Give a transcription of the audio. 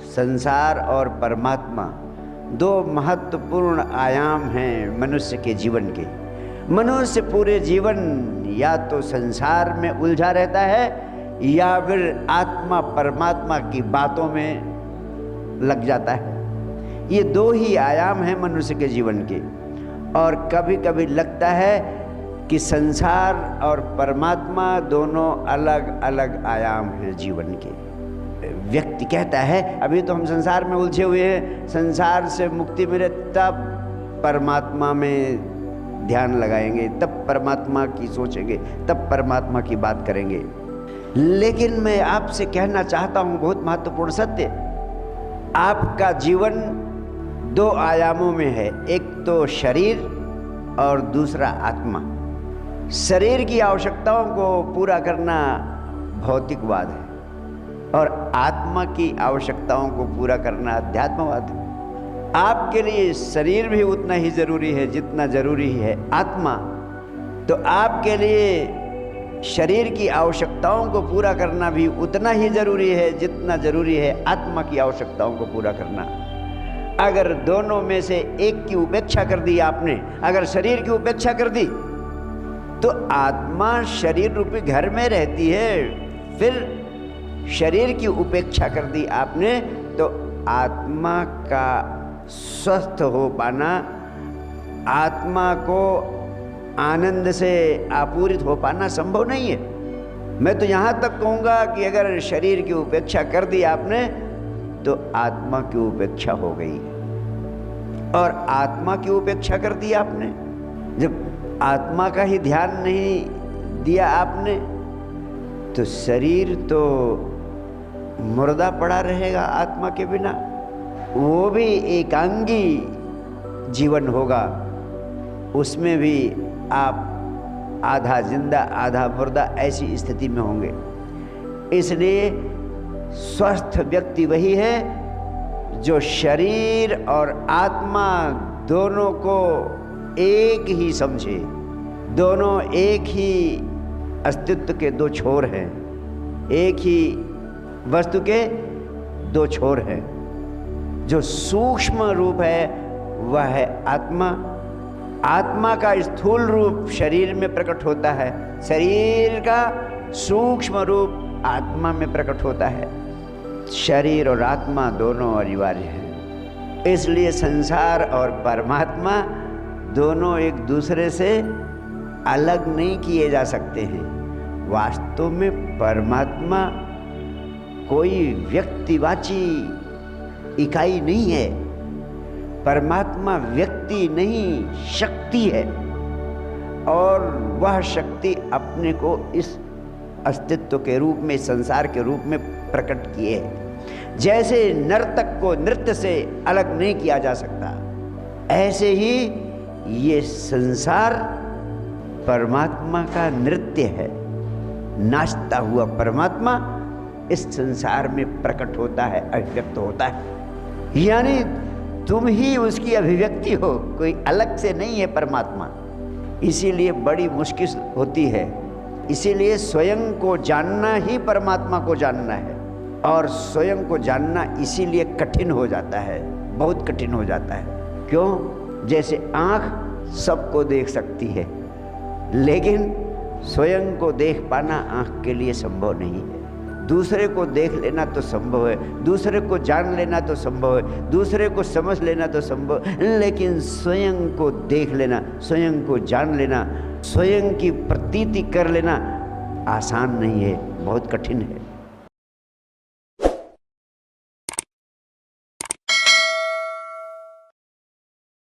संसार और परमात्मा दो महत्वपूर्ण आयाम हैं मनुष्य के जीवन के। मनुष्य पूरे जीवन या तो संसार में उलझा रहता है या फिर आत्मा परमात्मा की बातों में लग जाता है। ये दो ही आयाम हैं मनुष्य के जीवन के। और कभी कभी लगता है कि संसार और परमात्मा दोनों अलग अलग आयाम हैं जीवन के। व्यक्ति कहता है अभी तो हम संसार में उलझे हुए हैं, संसार से मुक्ति मिले तब परमात्मा में ध्यान लगाएंगे, तब परमात्मा की सोचेंगे, तब परमात्मा की बात करेंगे। लेकिन मैं आपसे कहना चाहता हूं बहुत महत्वपूर्ण सत्य, आपका जीवन दो आयामों में है, एक तो शरीर और दूसरा आत्मा। शरीर की आवश्यकताओं को पूरा करना भौतिकवाद है और आत्मा की आवश्यकताओं को पूरा करना अध्यात्मवाद है। आपके लिए शरीर भी उतना ही जरूरी है जितना जरूरी है आत्मा। तो आपके लिए शरीर की आवश्यकताओं को पूरा करना भी उतना ही जरूरी है जितना जरूरी है आत्मा की आवश्यकताओं को पूरा करना। अगर दोनों में से एक की उपेक्षा कर दी आपने, अगर शरीर की उपेक्षा कर दी तो आत्मा शरीर रूपी घर में रहती है। फिर शरीर की उपेक्षा कर दी आपने तो आत्मा का स्वस्थ हो पाना, आत्मा को आनंद से आपूरित हो पाना संभव नहीं है। मैं तो यहाँ तक कहूँगा कि अगर शरीर की उपेक्षा कर दी आपने तो आत्मा की उपेक्षा हो गई। और आत्मा की उपेक्षा कर दी आपने, जब आत्मा का ही ध्यान नहीं दिया आपने तो शरीर तो मुर्दा पड़ा रहेगा आत्मा के बिना। वो भी एकांगी जीवन होगा, उसमें भी आप आधा जिंदा आधा मुर्दा ऐसी स्थिति में होंगे। इसलिए स्वस्थ व्यक्ति वही है जो शरीर और आत्मा दोनों को एक ही समझे। दोनों एक ही अस्तित्व के दो छोर हैं, एक ही वस्तु के दो छोर हैं। जो सूक्ष्म रूप है वह है आत्मा। आत्मा का स्थूल रूप शरीर में प्रकट होता है, शरीर का सूक्ष्म रूप आत्मा में प्रकट होता है। शरीर और आत्मा दोनों अनिवार्य हैं। इसलिए संसार और परमात्मा दोनों एक दूसरे से अलग नहीं किए जा सकते हैं। वास्तव में परमात्मा कोई व्यक्तिवाची इकाई नहीं है। परमात्मा व्यक्ति नहीं, शक्ति है। और वह शक्ति अपने को इस अस्तित्व के रूप में, संसार के रूप में प्रकट किए है। जैसे नर्तक को नृत्य से अलग नहीं किया जा सकता, ऐसे ही ये संसार परमात्मा का नृत्य है। नाचता हुआ परमात्मा इस संसार में प्रकट होता है, अभिव्यक्त होता है। यानी तुम ही उसकी अभिव्यक्ति हो, कोई अलग से नहीं है परमात्मा। इसीलिए बड़ी मुश्किल होती है। इसीलिए स्वयं को जानना ही परमात्मा को जानना है। और स्वयं को जानना इसीलिए कठिन हो जाता है, बहुत कठिन हो जाता है। क्यों? जैसे आँख सबको देख सकती है, लेकिन स्वयं को देख पाना आँख के लिए संभव नहीं है। दूसरे को देख लेना तो संभव है, दूसरे को जान लेना तो संभव है, दूसरे को समझ लेना तो संभव, लेकिन स्वयं को देख लेना, स्वयं को जान लेना, स्वयं की प्रतीति कर लेना आसान नहीं है, बहुत कठिन है।